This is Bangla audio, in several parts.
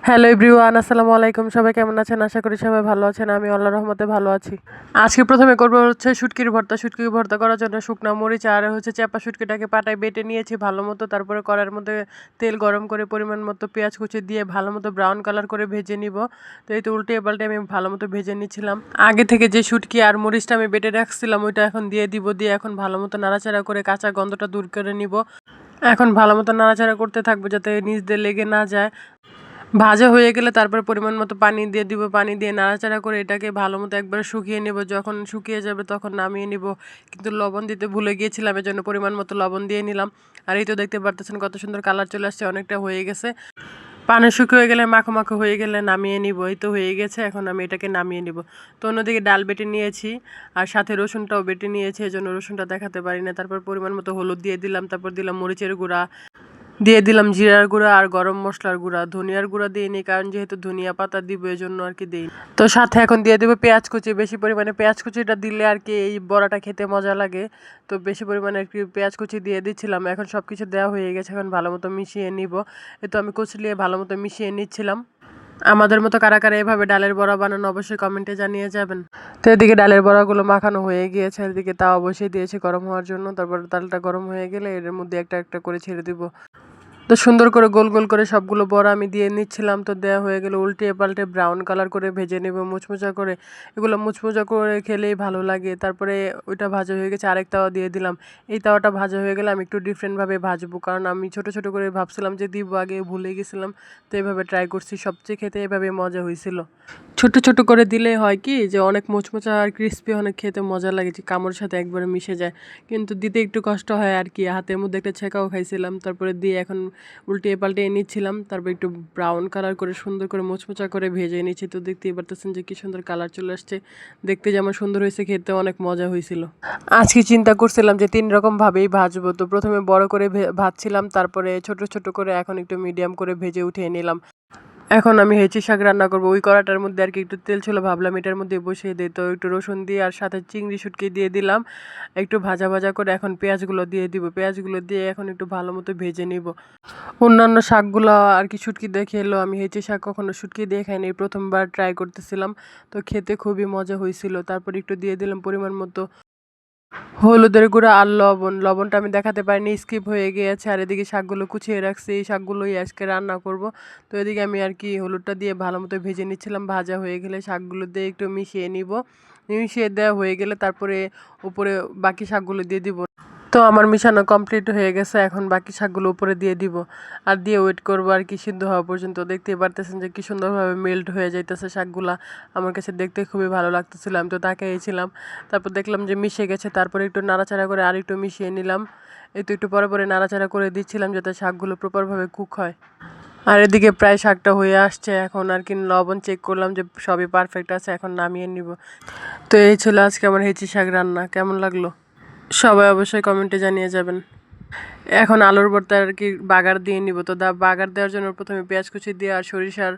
হ্যালো এভরিওয়ান, আসসালামু আলাইকুম। সবাই কেমন আছেন? আশা করি সবাই ভালো আছেন। আমি আল্লাহর রহমতে ভালো আছি। আজকে প্রথমে করবো হচ্ছে শুটকির ভর্তা। শুটকির ভর্তা করার জন্য শুকনা মরিচ আর হচ্ছে চাপা শুটকিটাকে পাটায় বেটে নিয়েছি ভালো মতো। তারপরে কড়াইয়ের মধ্যে তেল গরম করে পরিমাণ মতো পেঁয়াজ কুচি দিয়ে ভালো মতো ব্রাউন কালার করে ভেজে নিব। তো এই তো উল্টে পাল্টে আমি ভালো মতো ভেজে নিচ্ছিলাম। আগে থেকে যে শুটকি আর মরিচটা আমি বেটে রাখছিলাম ওইটা এখন দিয়ে দিব। দিয়ে এখন ভালো মতো নাড়াচাড়া করে কাঁচা গন্ধটা দূর করে নিব। এখন ভালো মতো নাড়াচাড়া করতে থাকবো যাতে নিচ দিয়ে লেগে না যায়। ভাজা হয়ে গেলে তারপর পরিমাণ মতো পানি দিয়ে দিব। পানি দিয়ে নাড়াচাড়া করে এটাকে ভালো মতো একবার শুকিয়ে নেব। যখন শুকিয়ে যাবে তখন নামিয়ে নিব। কিন্তু লবণ দিতে ভুলে গিয়েছিলাম, এজন্য পরিমাণ মতো লবণ দিয়ে নিলাম। আর এই তো দেখতে পারতেছেন কত সুন্দর কালার চলে আসছে, অনেকটা হয়ে গেছে। পানি শুকিয়ে গেলে মাখো মাখো হয়ে গেলে নামিয়ে নিব। এই তো হয়ে গেছে, এখন আমি এটাকে নামিয়ে নিব। তো অন্যদিকে ডাল বেটে নিয়েছি আর সাথে রসুনটাও বেটে নিয়েছি, এজন্য রসুনটা দেখাতে পারি না। তারপর পরিমাণ মতো হলুদ দিয়ে দিলাম, তারপর দিলাম মরিচের গুঁড়া, দিয়ে দিলাম জিরার গুঁড়া আর গরম মশলার গুঁড়া। ধনিয়ার গুঁড়া দিইনি, কারণ যেহেতু ধনিয়া পাতা দিব এজন্য আর কি দিই। তো সাথে এখন দিয়ে দেবো পেঁয়াজ কুচি। বেশি পরিমাণে পেঁয়াজ কুচিটা দিলে আর কি এই বড়াটা খেতে মজা লাগে। তো বেশি পরিমাণে আর কি পেঁয়াজ কুচি দিয়ে দিচ্ছিলাম। এখন সব কিছু দেওয়া হয়ে গেছে, এখন ভালো মতো মিশিয়ে নিব। এই তো আমি কুচলিয়ে ভালো মতো মিশিয়ে নিচ্ছিলাম। আমাদের মতো কারা কারা এভাবে ডালের বড়া বানানো অবশ্যই কমেন্টে জানিয়ে যাবেন। তো এদিকে ডালের বড়াগুলো মাখানো হয়ে গিয়েছে, এদিকে তাওয়া বসিয়ে দিয়েছি গরম হওয়ার জন্য। তারপর ডালটা গরম হয়ে গেলে এর মধ্যে একটা একটা করে ছেড়ে দিব। তো সুন্দর করে গোল গোল করে সবগুলো বড়া আমি দিয়ে নিচ্ছিলাম। তো দেওয়া হয়ে গেলে উল্টে পাল্টে ব্রাউন কালার করে ভেজে নেব মুচমুচা করে। এগুলো মুচমুচা করে খেলেই ভালো লাগে। তারপরে ওইটা ভাজা হয়ে গেছে, আরেক তাওয়া দিয়ে দিলাম। এই তাওয়াটা ভাজা হয়ে গেলে আমি একটু ডিফারেন্টভাবে ভাজবো, কারণ আমি ছোট ছোট করে ভাবছিলাম যে দিব, আগে ভুলে গেছিলাম। তো এভাবে ট্রাই করছি, সবচেয়ে খেতে এভাবে মজা হয়েছিল। ছোট ছোট করে দিলে হয় কি যে অনেক মুচমুচা আর ক্রিস্পি, অনেক খেতে মজা লাগে, যে কামড়ের সাথে একবারে মিশে যায়। কিন্তু দিতে একটু কষ্ট হয় আর কি। হাতের মধ্যে একটা ছেঁকাও খাইছিলাম। তারপরে দিয়ে এখন উল্টিয়ে পাল্টিয়ে নিচ্ছিলাম। তারপর একটু ব্রাউন কালার করে সুন্দর করে মুচমুচা করে ভেজে নিচ্ছি। তো দেখতেই পারতেছেন যে কি সুন্দর কালার চলে আসছে। দেখতে যেমন সুন্দর হয়েছে, খেতে অনেক মজা হয়েছিল। আজকে চিন্তা করছিলাম যে 3 রকম ভাবেই ভাজবো। তো প্রথমে বড় করে ভাজছিলাম, তারপরে ছোট ছোট করে, এখন একটু মিডিয়াম করে ভেজে উঠিয়ে নিলাম। এখন আমি হেঁচি শাক রান্না করবো। ওই কড়াটার মধ্যে আর কি একটু তেল ছিল, ভাবলাম এটার মধ্যে বসিয়ে দিই। তো একটু রসুন দিয়ে আর সাথে চিংড়ি শুটকি দিয়ে দিলাম। একটু ভাজা ভাজা করে এখন পেঁয়াজগুলো দিয়ে দিব। পেঁয়াজগুলো দিয়ে এখন একটু ভালো মতো ভেজে নিব। অন্যান্য শাকগুলো আর কি শুটকি দিয়ে খেলো, আমি হেঁচি শাক কখনো শুটকি দিয়ে খাইনি, প্রথমবার ট্রাই করতেছিলাম। তো খেতে খুবই মজা হয়েছিল। তারপর একটু দিয়ে দিলাম পরিমাণ মতো হলুদের গুঁড়া আর লবণ। লবণটা আমি দেখাতে পারিনি, স্কিপ হয়ে গিয়েছে। আর এদিকে শাকগুলো কুচিয়ে রাখছি, এই শাকগুলোই আজকে রান্না করব। তো এদিকে আমি আর কি হলুদটা দিয়ে ভালো মতো ভেজে নিচ্ছিলাম। ভাজা হয়ে গেলে শাকগুলো দিয়ে একটু মিশিয়ে নিব। মিশিয়ে দেওয়া হয়ে গেলে তারপরে উপরে বাকি শাকগুলো দিয়ে দিব। তো আমার মিশানো কমপ্লিট হয়ে গেছে, এখন বাকি শাকগুলো উপরে দিয়ে দিব। আর দিয়ে ওয়েট করবো আর কি সিদ্ধ হওয়া পর্যন্ত। দেখতেই পারতেছেন যে কি সুন্দরভাবে মেল্ট হয়ে যাইতেছে শাকগুলা। আমার কাছে দেখতে খুবই ভালো লাগতেছিল, আমি তো তাকিয়েছিলাম। তারপর দেখলাম যে মিশে গেছে, তারপরে একটু নাড়াচাড়া করে আর একটু মিশিয়ে নিলাম। এই তো একটু পরে পরে নাড়াচাড়া করে দিচ্ছিলাম যাতে শাকগুলো প্রপারভাবে কুক হয়। আর এদিকে প্রায় শাকটা হয়ে আসছে, এখন আর কি লবণ চেক করলাম যে সবই পারফেক্ট আছে, এখন নামিয়ে নিব। তো এই ছিল আজকে আমার হেঁচি শাক রান্না। কেমন লাগলো সবাই অবশ্যই কমেন্টে জানিয়ে যাবেন। এখন আলুর ভর্তা আর কি বাগার দিয়ে নিব। তো বাগার দেওয়ার জন্য প্রথমে পেঁয়াজ কুচি দিয়ে আর সরিষার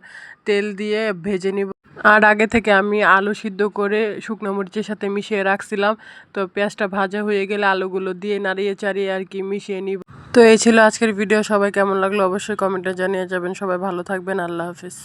তেল দিয়ে ভেজে নিব। আর আগে থেকে আমি আলু সিদ্ধ করে শুকনো মরিচের সাথে মিশিয়ে রাখছিলাম। তো পেঁয়াজটা ভাজা হয়ে গেলে আলুগুলো দিয়ে নাড়িয়ে চাড়িয়ে আর কি মিশিয়ে নিব। তো এই ছিল আজকের ভিডিও। সবাই কেমন লাগলো অবশ্যই কমেন্টে জানিয়ে যাবেন। সবাই ভালো থাকবেন। আল্লাহ হাফিজ।